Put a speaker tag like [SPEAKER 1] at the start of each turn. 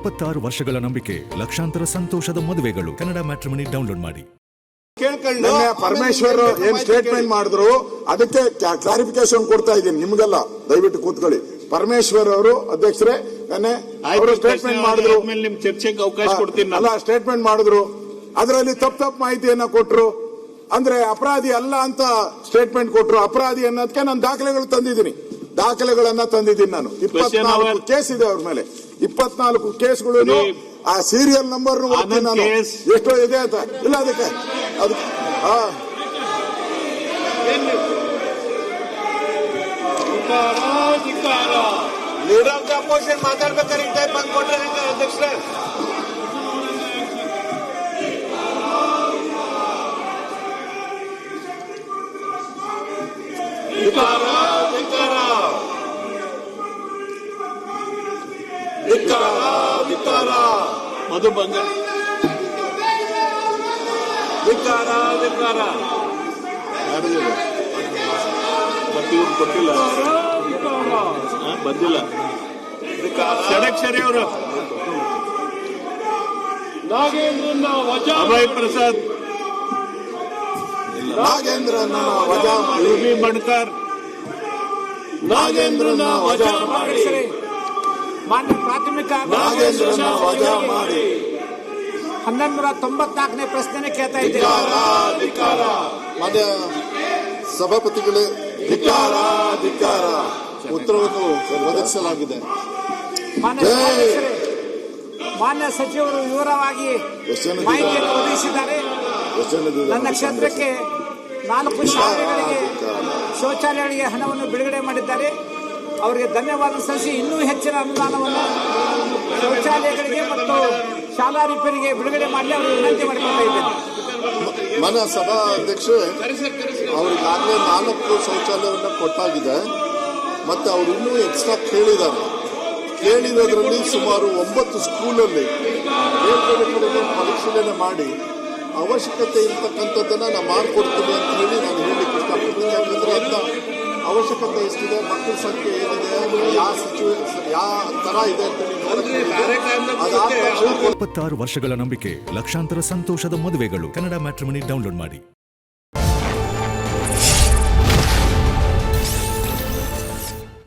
[SPEAKER 1] 26 ವರ್ಷಗಳ ನಂಬಿಕೆ, ಲಕ್ಷಾಂತರ ಸಂತೋಷದ ಮದುವೆಗಳು. ಕನ್ನಡ ಮ್ಯಾಟ್ರಿಮನಿ ಡೌನ್ಲೋಡ್ ಮಾಡಿ.
[SPEAKER 2] ಪರಮೇಶ್ವರ್ ಏನ್ ಸ್ಟೇಟ್ಮೆಂಟ್ ಮಾಡಿದ್ರು ಅದಕ್ಕೆ ಕ್ಲಾರಿಫಿಕೇಶನ್ ಕೊಡ್ತಾ ಇದ್ದೀನಿ ನಿಮ್ಗೆಲ್ಲ, ದಯವಿಟ್ಟು ಕೂತ್ಕೊಳ್ಳಿ. ಪರಮೇಶ್ವರ್ ಅವರು ಅಧ್ಯಕ್ಷರೇ ಅವರು ಸ್ಟೇಟ್ಮೆಂಟ್ ಮಾಡಿದ್ರು,
[SPEAKER 3] ಚರ್ಚೆಗೆ ಅವಕಾಶ ಕೊಡ್ತೀನಿ.
[SPEAKER 2] ಅಲ್ಲ, ಸ್ಟೇಟ್ಮೆಂಟ್ ಮಾಡಿದ್ರು, ಅದರಲ್ಲಿ ತಪ್ಪು ಮಾಹಿತಿಯನ್ನ ಕೊಟ್ರು, ಅಂದ್ರೆ ಅಪರಾಧಿ ಅಲ್ಲ ಅಂತ ಸ್ಟೇಟ್ಮೆಂಟ್ ಕೊಟ್ರು. ಅಪರಾಧಿ ಅನ್ನೋದಕ್ಕೆ ನಾನು ದಾಖಲೆಗಳನ್ನ ತಂದಿದ್ದೀನಿ. ನಾನು 24 ಕೇಸ್ ಇದೆ ಅವ್ರ ಮೇಲೆ. 24 ಕೇಸ್ಗಳು, ಆ ಸೀರಿಯಲ್ ನಂಬರ್ ನಾನು ಎಷ್ಟೋ ಇದೆ ಅಂತ ಇಲ್ಲ ಅದಕ್ಕೆ
[SPEAKER 3] ಲೀಡರ್ ಆಫ್ ದ ಅಪೋಸಿಷನ್ ಮಾತಾಡ್ಬೇಕಾದ್ರೆ ಈ ಟೈಪ್ ಬಂದು ಕೊಟ್ರೆ ಅಧ್ಯಕ್ಷರೇ. ಮಧು ಬಂಗ ಮತ್ತೆ ಇವ್ರು ಕೊಟ್ಟಿಲ್ಲ, ಬಂದಿಲ್ಲ. ಷಡಕ್ಷರಿ ಅವರು ಅಭಯ್ ಪ್ರಸಾದ್,
[SPEAKER 2] ನಾಗೇಂದ್ರನ ವಜಾ
[SPEAKER 3] ಯುವಿ ಬಣ್ಕರ್,
[SPEAKER 2] ನಾಗೇಂದ್ರನ ವಜಾ ಮಾಡಿ,
[SPEAKER 4] ಮಾನ್ಯ ಪ್ರಾಥಮಿಕ
[SPEAKER 2] ನಾಗೇಂದ್ರನ ವಜಾ ಮಾಡಿ
[SPEAKER 4] 1194ನೇ ಪ್ರಶ್ನೆ ಕೇಳ್ತಾ ಇದ್ದೀವಿ.
[SPEAKER 5] ಮಾನ್ಯ ಸಭಾಪತಿಗಳೇ, ಉತ್ತರವನ್ನು ಒದಗಿಸಲಾಗಿದೆ.
[SPEAKER 4] ಮಾನ್ಯ ಸಚಿವರು ವಿವರವಾಗಿ ಮಾಹಿತಿಯನ್ನು ಒದಗಿಸಿದ್ದಾರೆ. ನನ್ನ ಕ್ಷೇತ್ರಕ್ಕೆ 4 ಶಾಲೆಗಳಿಗೆ ಶೌಚಾಲಯಗಳಿಗೆ ಹಣವನ್ನು ಬಿಡುಗಡೆ ಮಾಡಿದ್ದಾರೆ. ಅವರಿಗೆ ಧನ್ಯವಾದ ಸಲ್ಲಿಸಿ ಇನ್ನೂ ಹೆಚ್ಚಿನ ಅನುದಾನವನ್ನು ಶೌಚಾಲಯಗಳಿಗೆ ಮತ್ತು ಶಾಲಾ ರಿಪೇರಿಗೆ ಬಿಡುಗಡೆ ಮಾಡಲಿ ಅವರು ವಿನಂತಿ ಮಾಡಿಕೊಳ್ತಾ ಇದ್ದೇನೆ.
[SPEAKER 5] ಮಾನ್ಯ ಸಭಾ ಅಧ್ಯಕ್ಷರೇ, ಅವರಿಗಾಗಲೇ 4 ಶೌಚಾಲಯವನ್ನು ಕೊಟ್ಟಾಗಿದೆ. ಮತ್ತೆ ಅವರು ಇನ್ನೂ ಎಕ್ಸ್ಟ್ರಾ ಕೇಳಿರೋದ್ರಲ್ಲಿ ಸುಮಾರು 9 ಸ್ಕೂಲಲ್ಲಿ ಪರಿಶೀಲನೆ ಮಾಡಿ ಅವಶ್ಯಕತೆ ಇರ್ತಕ್ಕಂಥದ್ದನ್ನ ನಾನು ಮಾಡಿಕೊಡ್ತೀನಿ ಅಂತ ಹೇಳಿ ನಾನು ಹೇಳಲಿಕ್ಕೆ ಇಷ್ಟಪಡ್ತೀನಿ. ಯಾಕಂದ್ರೆ ಅದನ್ನ ಅವಶ್ಯಕತೆ ಎಷ್ಟಿದೆ, ಮಕ್ಕಳ ಸಂಖ್ಯೆ ಏನಿದೆ, ಯಾವ ತರ ಇದೆ ಅಂತ ಹೇಳಿ
[SPEAKER 1] 26 ವರ್ಷಗಳ ನಂಬಿಕೆ, ಲಕ್ಷಾಂತರ ಸಂತೋಷದ ಮದುವೆಗಳು. ಕನ್ನಡ ಮ್ಯಾಟ್ರಿಮನಿ ಡೌನ್ಲೋಡ್ ಮಾಡಿ.